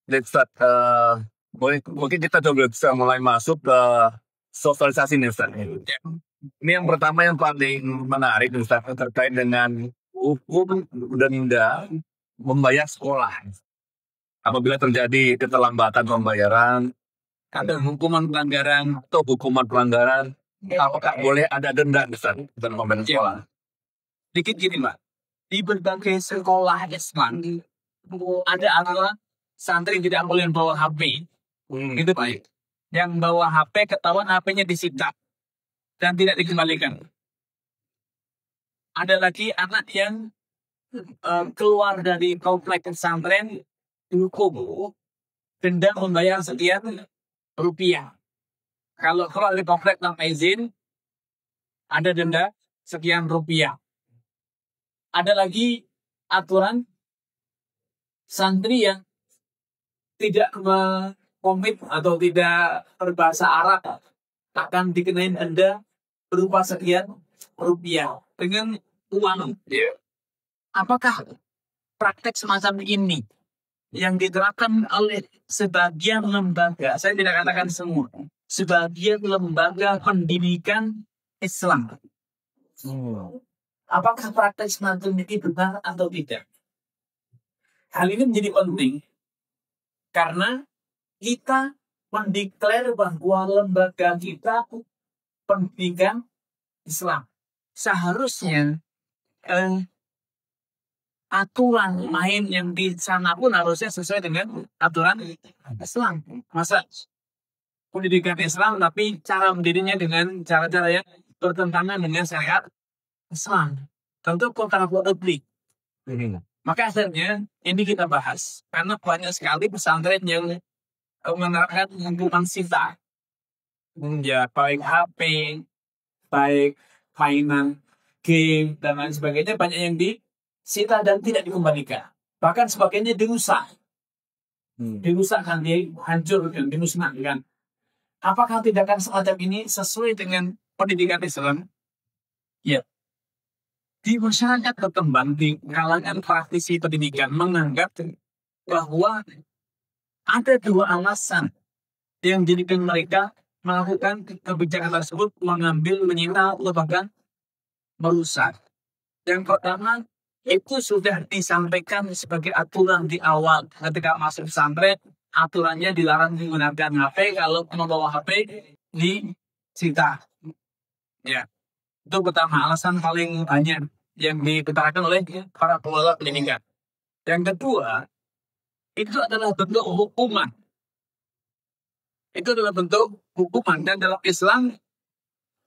let's start. Mungkin kita coba bisa mulai masuk ke sosialisasi nih Ustaz. Ini yang pertama yang paling menarik Ustaz, terkait dengan hukum denda membayar sekolah. Apabila terjadi keterlambatan pembayaran, ada hukuman pelanggaran atau hukuman pelanggaran, apakah boleh ada denda Ustaz dalam pembayaran sekolah? Dikit gini Mbak, di berbagai sekolah Islam ada aturan santri tidak boleh bawa HP. Itu baik. Yang bawa HP ketahuan HP-nya disita dan tidak dikembalikan. Ada lagi anak yang keluar dari komplek pesantren dihukum denda membayar sekian rupiah. Kalau keluar dari komplek tanpa izin ada denda sekian rupiah. Ada lagi aturan santri yang tidak komit atau tidak berbahasa Arab akan dikenain denda berupa sekian rupiah dengan uang. Apakah praktek semacam ini yang diterapkan oleh sebagian lembaga, saya tidak katakan semua, sebagian lembaga pendidikan Islam, apakah praktek semacam ini benar atau tidak? Hal ini menjadi penting karena kita mendeklar bahwa lembaga kita pendidikan Islam. Seharusnya aturan main yang di sana pun harusnya sesuai dengan aturan Islam. Masa pendidikan Islam tapi cara mendidiknya dengan cara-cara yang bertentangan dengan syariat Islam. Tentu kontraproduktif. Maka akhirnya ini kita bahas karena banyak sekali pesantren yang menerapkan hukuman sita. Ya, baik HP, baik mainan, game, dan lain sebagainya banyak yang disita dan tidak dikembalikan. Bahkan sebagainya dirusak. Dirusakkan, dihancurkan, dimusnahkan. Apakah tindakan semacam ini sesuai dengan pendidikan Islam? Ya. Di masyarakat berkembang, di kalangan praktisi pendidikan menganggap bahwa ada dua alasan yang menjadikan mereka melakukan kebijakan tersebut, mengambil, menyita, atau bahkan merusak. Yang pertama, itu sudah disampaikan sebagai aturan di awal. Ketika masuk pesantren, aturannya dilarang menggunakan HP, kalau membawa HP disita. Ya, itu pertama, alasan paling banyak yang dikatakan oleh para pengelola pendidikan. Yang kedua, itu adalah bentuk hukuman. Itu adalah bentuk hukuman. Dan dalam Islam,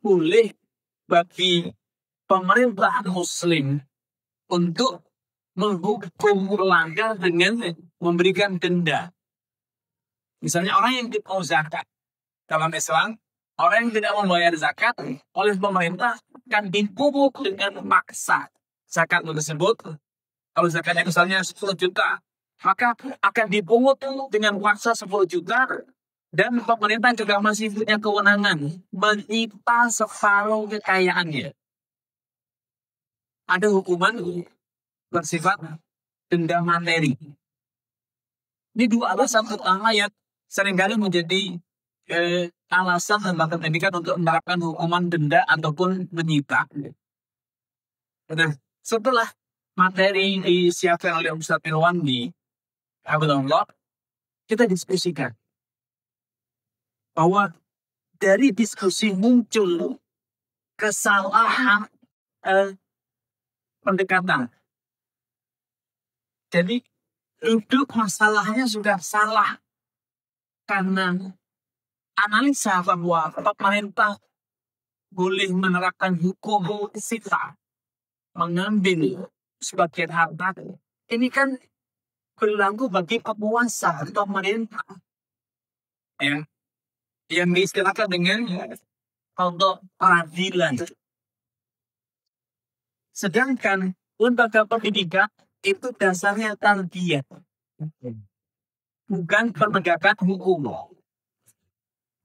boleh bagi pemerintah Muslim untuk menghukum pelanggar dengan memberikan denda. Misalnya orang yang tidak mau zakat. Dalam Islam, orang yang tidak membayar zakat oleh pemerintah akan dipungut dengan maksa. Zakat tersebut, kalau zakatnya misalnya 10 juta, maka akan dipungut dengan paksa 10 juta. Dan pemerintah juga masih punya kewenangan menyita separuh kekayaannya. Ada hukuman bersifat denda materi. Ini dua alasan utama yang seringkali menjadi alasan lembaga pendidikan untuk menerapkan hukuman denda ataupun menyita. Nah, setelah materi disiapkan oleh Ustaz Irwan di Abdullah, kita diskusikan bahwa dari diskusi muncul kesalahan pendekatan. Jadi duduk masalahnya sudah salah karena analisa bahwa pemerintah boleh menerapkan hukum sita, mengambil sebagian harta. Ini kan berlaku bagi penguasa atau pemerintah. Ya. Yang diistilahkan dengan untuk peradilan. Sedangkan lembaga pendidikan itu dasarnya tarbiyah, bukan penegakan hukum.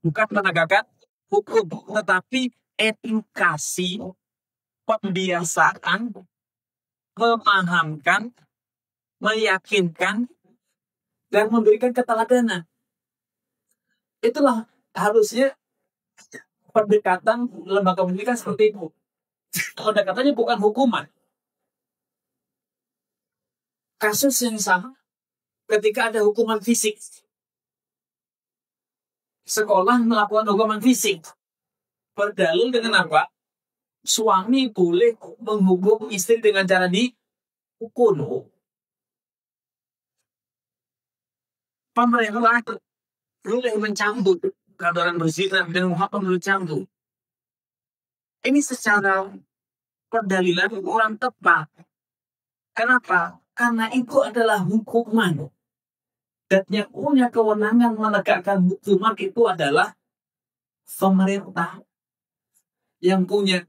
Bukan penegakan hukum, tetapi edukasi, pembiasaan, memahamkan, meyakinkan dan memberikan keteladanan. Itulah harusnya pendekatan lembaga pendidikan seperti itu. Pendekatannya bukan hukuman. Kasus yang sama ketika ada hukuman fisik. Sekolah melakukan hukuman fisik. Berdalil dengan apa? Suami boleh menghukum istri dengan cara dipukul. Pemerintah boleh mencambuk keadaan berzina dengan apa mencambuk. Ini secara pendalilan kurang tepat. Kenapa? Karena itu adalah hukuman. Dan yang punya kewenangan menegakkan hukuman itu adalah pemerintah. Yang punya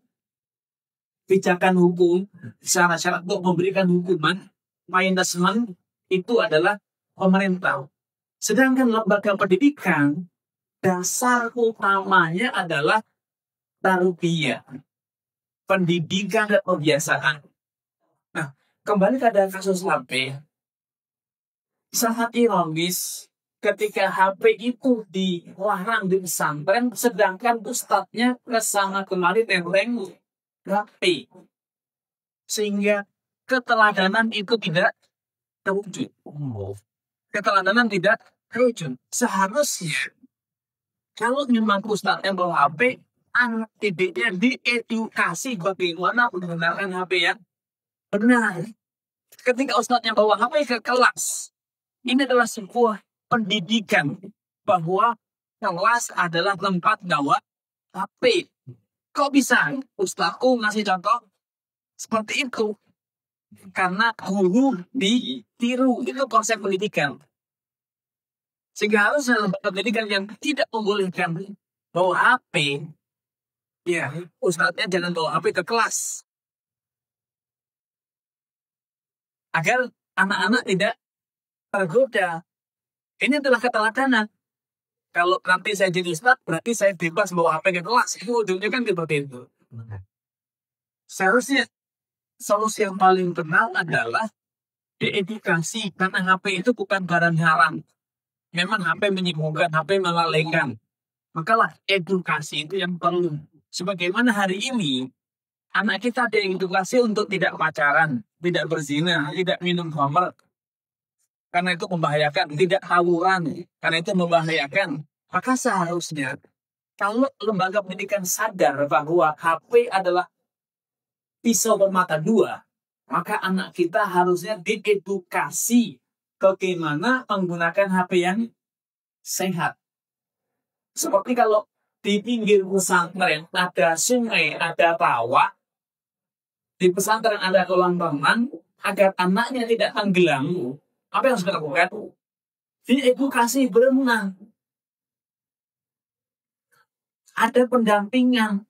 pijakan hukum, syarat-syarat untuk memberikan hukuman, punishment, itu adalah pemerintah. Sedangkan lembaga pendidikan, dasar utamanya adalah tarbiyah, pendidikan dan pembiasaan. Nah, kembali pada kasus HP, sangat ironis ketika HP itu dilarang di pesantren, sedangkan ustadznya kesana kemari nenteng HP, sehingga keteladanan itu tidak terwujud. Keteladanan tidak terwujud. Seharusnya kalau memang ustadznya bawa HP, anak didiknya diedukasi bagaimana menggunakan HP yang benar. Ketika ustadznya bawa HP ke kelas, ini adalah sebuah pendidikan bahwa kelas adalah tempat bawa HP. Kok bisa ustadzku ngasih contoh seperti itu? Karena guru ditiru, itu konsep pendidikan. Sehingga harusnya lembaga pendidikan yang tidak membolehkan bawa HP, ya ustadznya jangan bawa HP ke kelas, agar anak-anak tidak tergoda. Ini adalah keteladanan. Kalau nanti saya jadi ustadz, berarti saya bebas bawa HP ke kelas. Itu ujungnya kan seperti itu. Seharusnya solusi yang paling benar adalah diedukasi, karena HP itu bukan barang haram. Memang HP menyibukkan, HP melalaikan. Makalah edukasi itu yang perlu. Sebagaimana hari ini anak kita diedukasi untuk tidak pacaran, tidak berzina, tidak minum khamr, karena itu membahayakan, tidak tawuran, karena itu membahayakan. Maka seharusnya kalau lembaga pendidikan sadar bahwa HP adalah pisau bermata dua, maka anak kita harusnya diedukasi bagaimana menggunakan HP yang sehat. Seperti kalau di pinggir pesantren ada sungai, ada rawa, di pesantren ada kolam renang, agar anaknya tidak tenggelam, apa yang harus dilakukan? Diedukasi berenang. Ada pendampingan,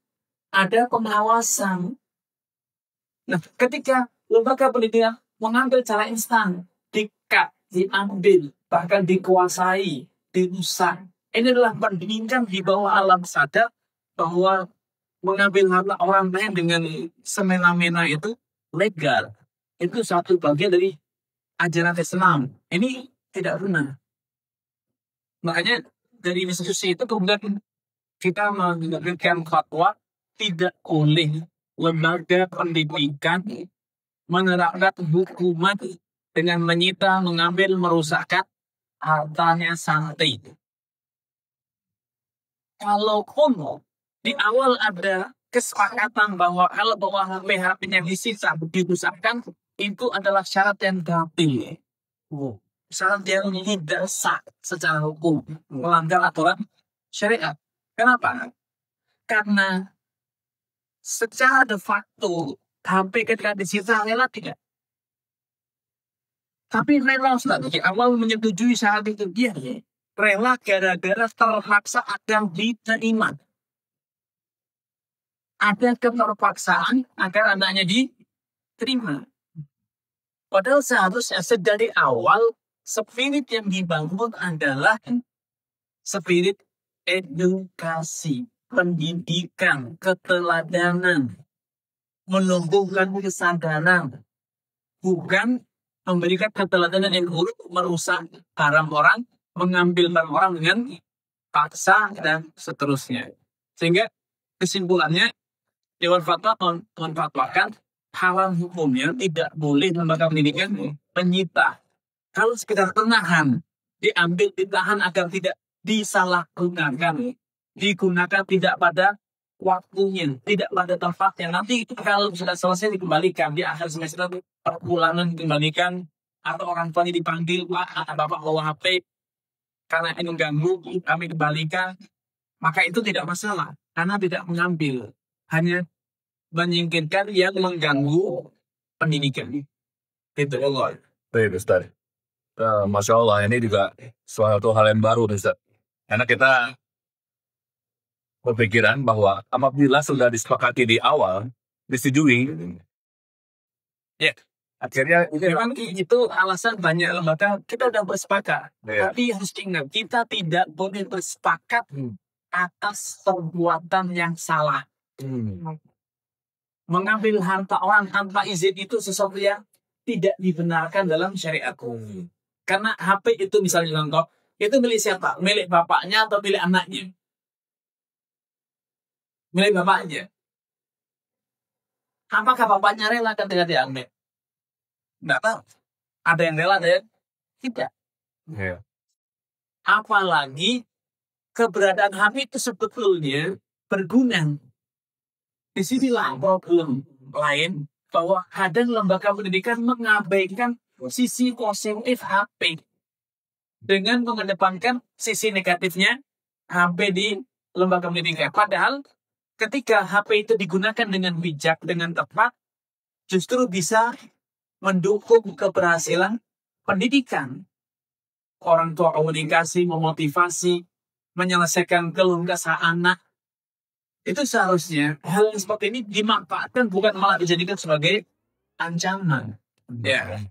ada pengawasan. Nah, ketika lembaga pendidikan mengambil cara instan, dikat, diambil, bahkan dikuasai, dirusak. Ini adalah pendidikan di bawah alam sadar bahwa mengambil harta orang lain dengan semena-mena itu legal. Itu satu bagian dari ajaran Islam. Ini tidak benar. Makanya dari diskusi itu kemudian kita memberikan fatwa tidak boleh lembaga pendidikan menerapkan hukuman dengan menyita, mengambil, merusakkan hartanya santri. Kalaupun di awal ada kesepakatan bahwa kalau bawa HP-nya disita, dirusakkan, itu adalah syarat yang batil. Syarat yang tidak sah secara hukum, melanggar aturan syariat. Kenapa? Karena secara de facto HP ketika disita rela tidak. Tapi rela Ustaz, di awal menyetujui syarat itu dia rela gara-gara terpaksa ada yang diterima. Ada keterpaksaan agar anaknya diterima. Padahal seharusnya sedari awal spirit yang dibangun adalah spirit edukasi, pendidikan, keteladanan, menumbuhkan kesadaran, bukan memberikan keteladanan yang buruk, merusak haram orang, mengambil barang orang dengan paksa dan seterusnya. Sehingga kesimpulannya Dewan Fatwa memfatwakan haram hukumnya tidak boleh lembaga pendidikan menyita. Kalau sekedar penahan, diambil ditahan agar tidak disalahgunakan, digunakan tidak pada waktunya, tidak pada tempatnya. Nanti kalau sudah selesai dikembalikan di akhir semester, perpulangan dikembalikan, atau orang tuanya dipanggil, Pak, Bapak bawa HP karena ini mengganggu, kami kembalikan, maka itu tidak masalah karena tidak mengambil, hanya menyingkirkan yang mengganggu pendidikan. Itu Allah. Baik, Ustaz. Masya Allah, ini juga suatu hal yang baru, Ustaz. Karena kita berpikiran bahwa apabila sudah disepakati di awal, disetujui, Ya, akhirnya memang itu alasan banyak lembaga kita udah bersepakat. Ya. Tapi harus diingat, kita tidak boleh bersepakat atas perbuatan yang salah. Mengambil harta orang tanpa izin itu sesuatu yang tidak dibenarkan dalam syariat. Karena HP itu misalnya contoh, itu milik siapa? Milik bapaknya atau milik anaknya? Milik bapaknya. Apakah bapaknya rela ketika diambil? Tidak tahu. Ada yang rela, ada yang tidak. Ya. Apalagi keberadaan HP itu sebetulnya berguna. Disinilah problem lain, bahwa kadang lembaga pendidikan mengabaikan sisi positif HP dengan mengedepankan sisi negatifnya HP di lembaga pendidikan. Padahal ketika HP itu digunakan dengan bijak, dengan tepat, justru bisa mendukung keberhasilan pendidikan. Orang tua komunikasi, memotivasi, menyelesaikan keluh kesah anak. Itu seharusnya hal yang seperti ini dimanfaatkan, bukan malah dijadikan sebagai ancaman. Ya.